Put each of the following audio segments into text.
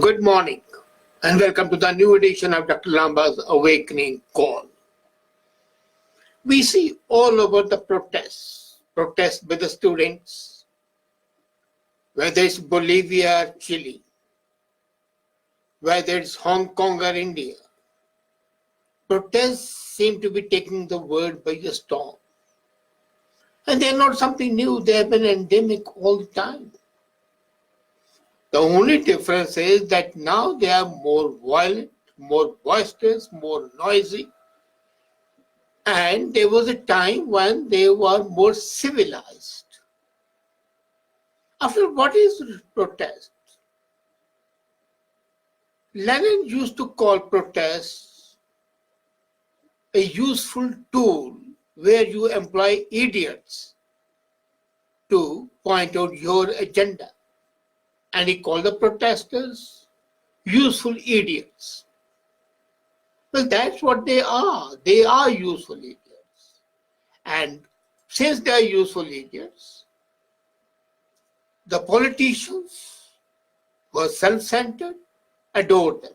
Good morning and welcome to the new edition of Dr. Lamba's Awakening Call. We see all over the protests by the students, whether it's Bolivia or Chile, whether it's Hong Kong or India. Protests seem to be taking the world by the storm. And they're not something new, they have been endemic all the time. The only difference is that now they are more violent, more boisterous, more noisy. And there was a time when they were more civilized. After what is protest? Lenin used to call protests a useful tool where you employ idiots to point out your agenda. And he called the protesters useful idiots. Well, that's what they are. They are useful idiots. And since they are useful idiots, the politicians were self-centered, adored them.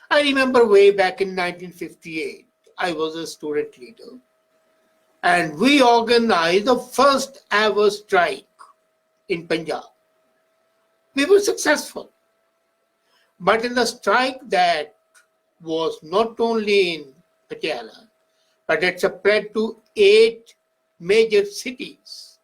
I remember way back in 1958, I was a student leader, and we organized the first ever strike in Punjab. We were successful. But in the strike that was not only in Patiala, but it spread to 8 major cities,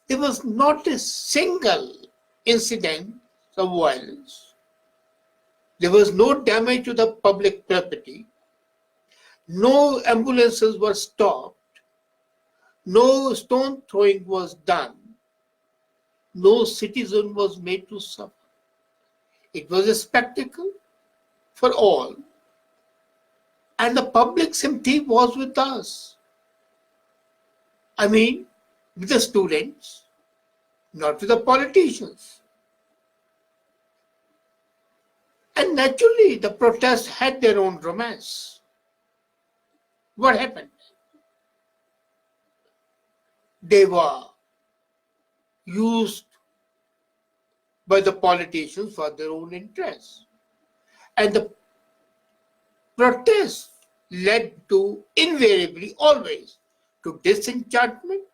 there was not a single incident of violence. There was no damage to the public property. No ambulances were stopped. No stone throwing was done. No citizen was made to suffer. It was a spectacle for all. And the public sympathy was with us. I mean, with the students, not with the politicians. And naturally, the protests had their own romance. What happened? They were used by the politicians for their own interests. And the protests led to invariably always to disenchantment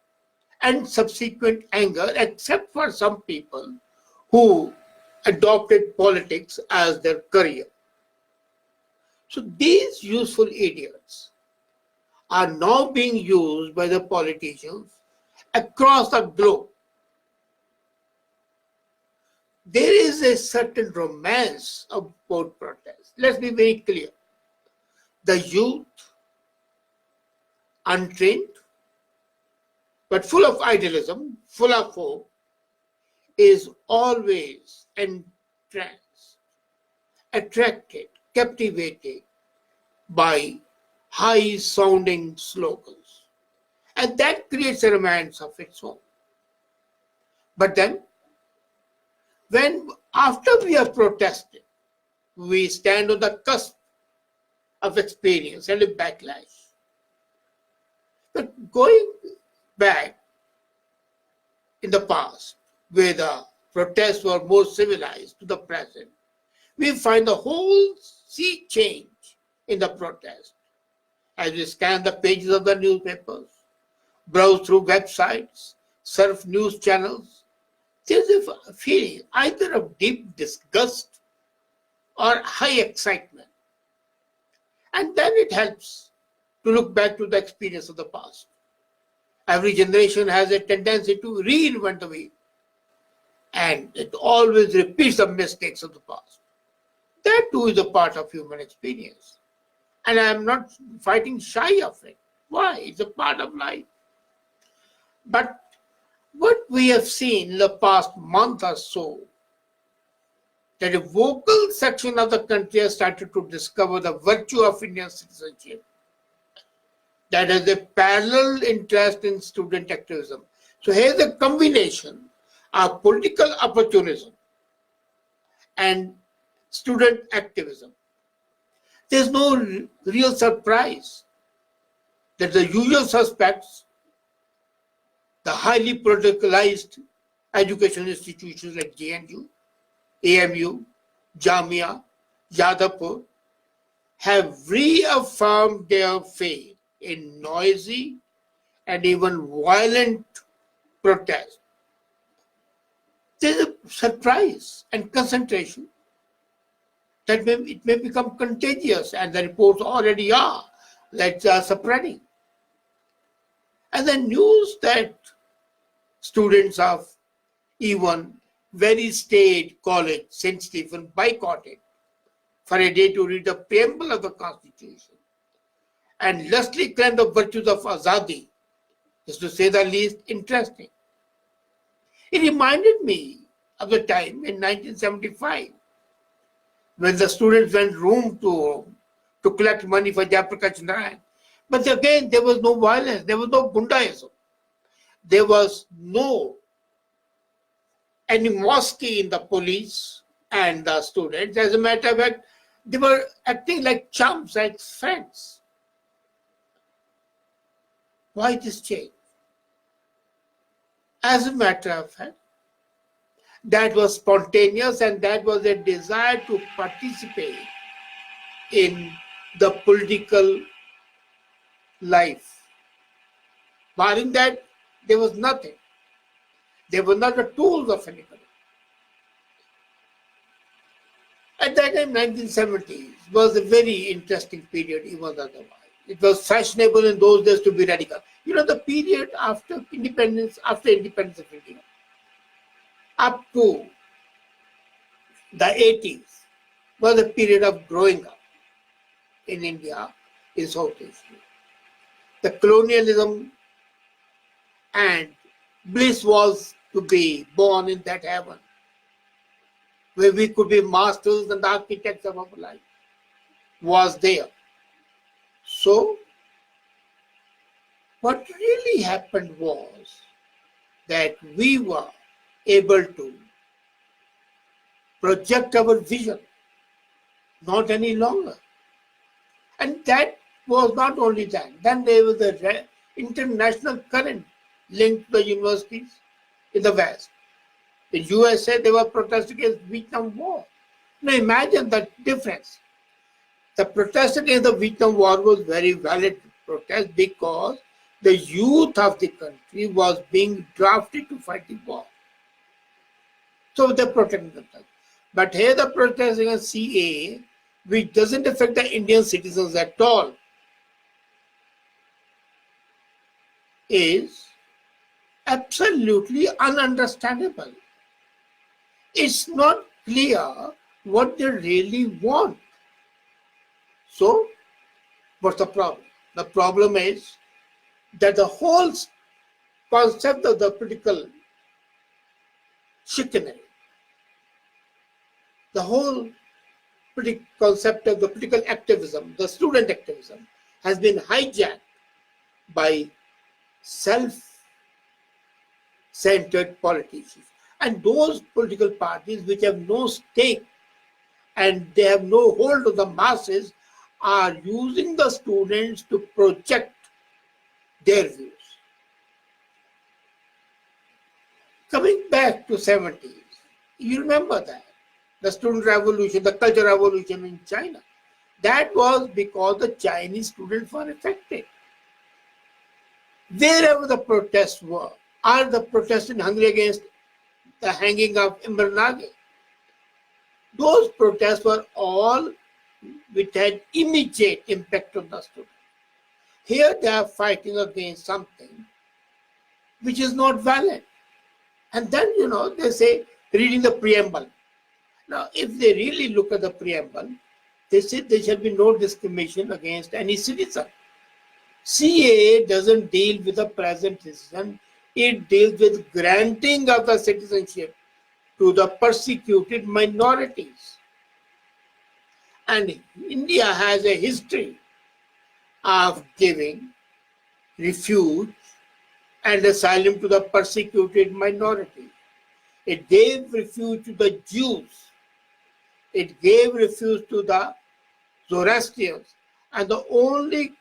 and subsequent anger, except for some people who adopted politics as their career. So these useful idiots are now being used by the politicians across the globe. There is a certain romance about protest. Let's be very clear. The youth, untrained, but full of idealism, full of hope, is always entranced, attracted, captivated by high-sounding slogans. And that creates a romance of its own. But then, when after we have protested, we stand on the cusp of experience and a backlash. But going back in the past, where the protests were more civilized to the present, we find the whole sea change in the protest. As we scan the pages of the newspapers, browse through websites, surf news channels, there's a feeling either of deep disgust or high excitement. And then it helps to look back to the experience of the past. Every generation has a tendency to reinvent the wheel, and it always repeats the mistakes of the past. That too is a part of human experience. And I am not fighting shy of it. Why? It's a part of life. But what we have seen in the past month or so, that a vocal section of the country has started to discover the virtue of Indian citizenship, that has a parallel interest in student activism. So here's a combination of political opportunism and student activism. There's no real surprise that the usual suspects, the highly politicalized education institutions like JNU, AMU, Jamia, Yadavpur have reaffirmed their faith in noisy and even violent protest. There's a surprise and concentration that it may become contagious, and the reports already are spreading. And the news that students of even very state college, St. Stephen, boycotted for a day to read the preamble of the Constitution and lustily claim the virtues of Azadi is, to say the least, interesting. It reminded me of the time in 1975 when the students went room to room to collect money for Jayaprakash Narayan. But again, there was no violence, there was no gundaism, there was no animosity in the police and the students. As a matter of fact, they were acting like chums, like friends. Why this change? As a matter of fact, that was spontaneous, and that was a desire to participate in the political life. Barring that, there was nothing. They were not the tools of anybody. At that time, 1970s was a very interesting period, even otherwise. It was fashionable in those days to be radical. You know, the period after independence of India, up to the 80s, was a period of growing up in India, in South Asia. The colonialism and bliss was to be born in that heaven, where we could be masters and architects of our life, was there. So, what really happened was that we were able to project our vision, not any longer. And that was not only that. Then there was the international current linked to the universities in the West. In USA, they were protesting against Vietnam War. Now imagine the difference. The protest against the Vietnam War was very valid protest because the youth of the country was being drafted to fight the war. So they protected themselves. But here the protest against CAA, which doesn't affect the Indian citizens at all, is absolutely ununderstandable. It's not clear what they really want. So, what's the problem? The problem is that the whole concept of the political chicanery, the whole concept of the political activism, the student activism, has been hijacked by self-centered politicians. And those political parties which have no stake and they have no hold of the masses are using the students to project their views. Coming back to 70s, you remember that. The student revolution, the cultural revolution in China. That was because the Chinese students were affected. Wherever the protests were, are the protests in Hungary against the hanging of Imre Nagy. Those protests were all which had immediate impact on the students. Here they are fighting against something which is not valid. And then, they say, reading the preamble. Now, if they really look at the preamble, they say there shall be no discrimination against any citizen. CAA doesn't deal with the present citizen. It deals with granting of the citizenship to the persecuted minorities. And India has a history of giving refuge and asylum to the persecuted minorities. It gave refuge to the Jews. It gave refuge to the Zoroastrians. And the only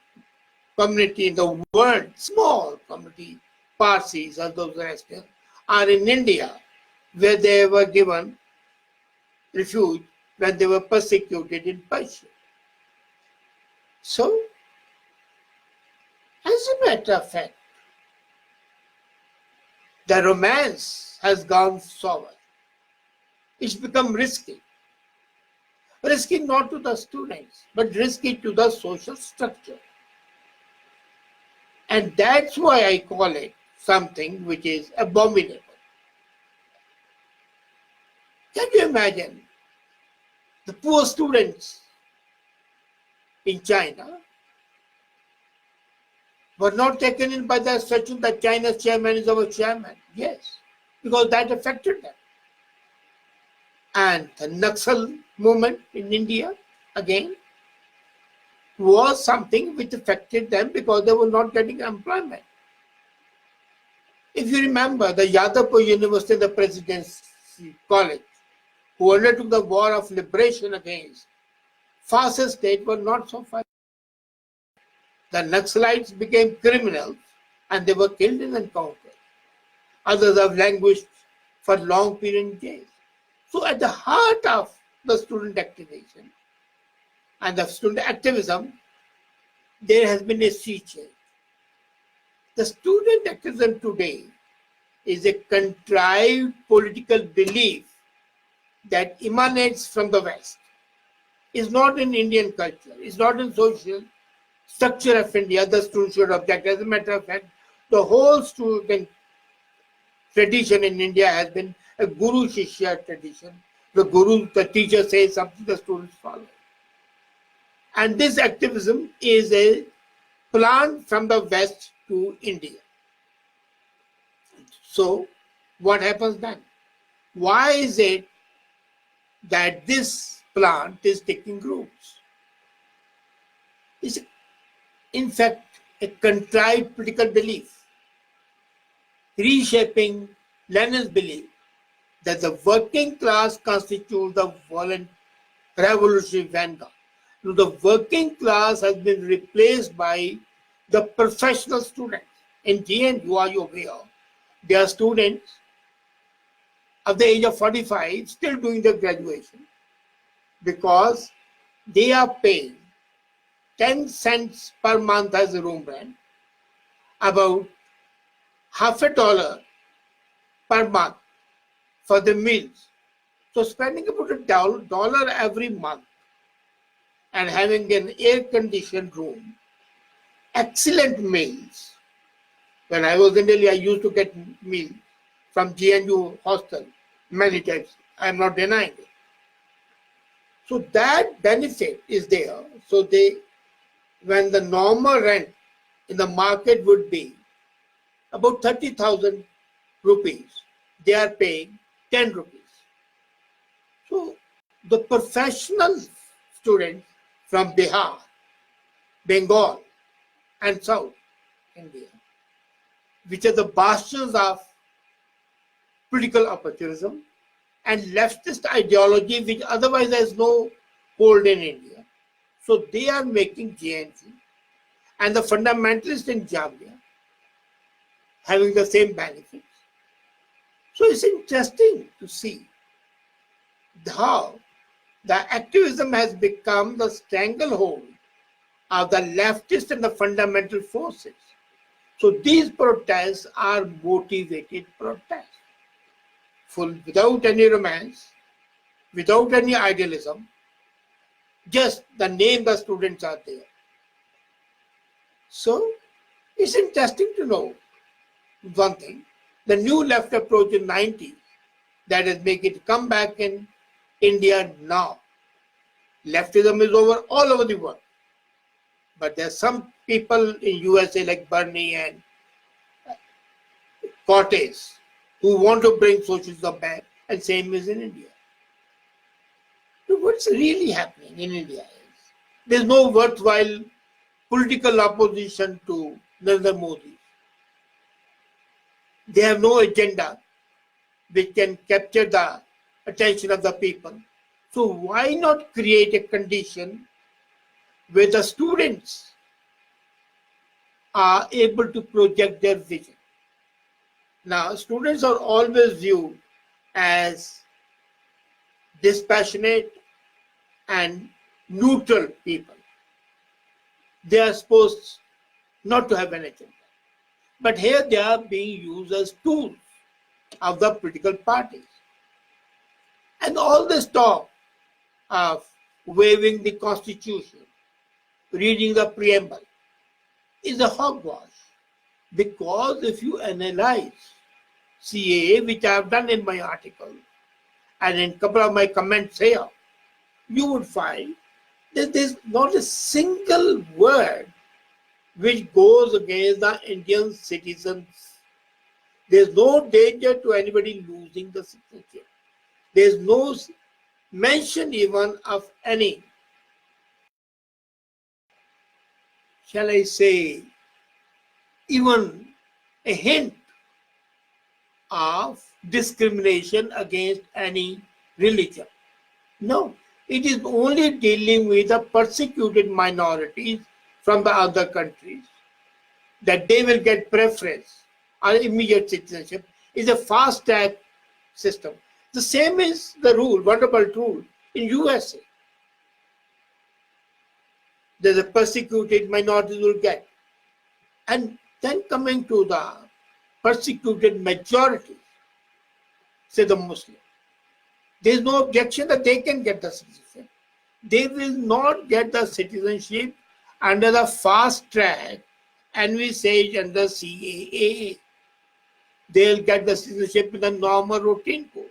community in the world, small community, Parsis or those Zoroastrians, are in India, where they were given refuge when they were persecuted in Persia. So, as a matter of fact, the romance has gone sour. It's become risky. Risky not to the students, but risky to the social structure. And that's why I call it something which is abominable. Can you imagine the poor students in China were not taken in by the assertion that China's chairman is our chairman? Yes, because that affected them. And the Naxal movement in India, again, was something which affected them because they were not getting employment. If you remember, the Yadavpur University, the Presidency College, who undertook the war of liberation against fascist state, were not so far. The Naxalites became criminals and they were killed in encounters. Others have languished for long period in jail. So at the heart of the student activation and the student activism, there has been a sea change. The student activism today is a contrived political belief that emanates from the West. It's not in Indian culture. It's not in social structure of India. The student should object. As a matter of fact, the whole student tradition in India has been a guru shishya tradition. The guru, the teacher says something, the students follow. And this activism is a plan from the West to India. So, what happens then? Why is it that this plant is taking roots? It's in fact a contrived political belief, reshaping Lenin's belief that the working class constitutes the violent revolutionary vanguard. So the working class has been replaced by the professional students. In GNU, are you aware? They are students of the age of 45 still doing their graduation because they are paying 10 cents per month as a room rent, about $50 per month for the meals. So spending about $1 every month and having an air-conditioned room, excellent meals. When I was in Delhi, I used to get meals from GNU hostel many times. I am not denying it. So that benefit is there. So when the normal rent in the market would be about 30,000 rupees, they are paying 10 rupees. So the professional students from Bihar, Bengal, and South India, which are the bastions of political opportunism and leftist ideology, which otherwise has no hold in India. So they are making JNC and the fundamentalists in Jamia having the same benefits. So it's interesting to see how the activism has become the stranglehold of the leftist and the fundamental forces. So these protests are motivated protests, full without any romance, without any idealism, just the name the students are there. So it's interesting to know one thing, the new left approach in 90s that has made it come back in India now. Leftism is all over the world. But there are some people in USA like Bernie and Cortez who want to bring socialism back, and same is in India. So what's really happening in India is there's no worthwhile political opposition to Narendra Modi. They have no agenda which can capture the attention of the people. So why not create a condition where the students are able to project their vision? Now, students are always viewed as dispassionate, and neutral people. They are supposed not to have an agenda. But here they are being used as tools of the political parties. And all this talk of waiving the constitution, reading the preamble, is a hogwash. Because if you analyze CAA, which I have done in my article, and in a couple of my comments here, you would find that there's not a single word which goes against the Indian citizens. There's no danger to anybody losing the citizenship. There's no mention even of any, shall I say, even a hint of discrimination against any religion. No, it is only dealing with the persecuted minorities from the other countries, that they will get preference or immediate citizenship. Is a fast track system. The same is the rule, wonderful rule in USA. That the persecuted minorities will get. And then coming to the persecuted majority, say the Muslim, there is no objection that they can get the citizenship. They will not get the citizenship under the fast track envisaged under CAA. They'll get the citizenship in the normal routine course.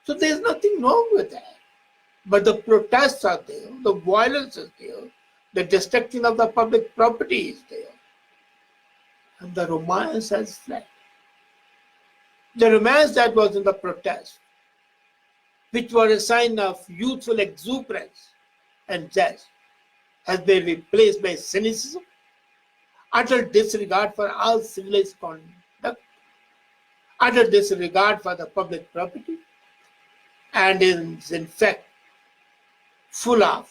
So there's nothing wrong with that. But the protests are there, the violence is there, the destruction of the public property is there. And the romance has fled. The romance that was in the protest, which were a sign of youthful exuberance and zest, has been replaced by cynicism, utter disregard for all civilized conduct, utter disregard for the public property, and is in fact full of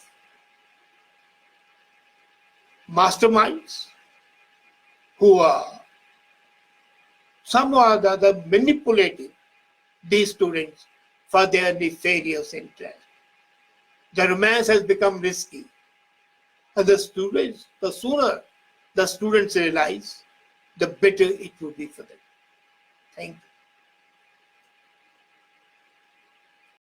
masterminds who are somehow or the other manipulating these students for their nefarious interest. The romance has become risky. And the sooner the students realize, the better it will be for them. Thank you.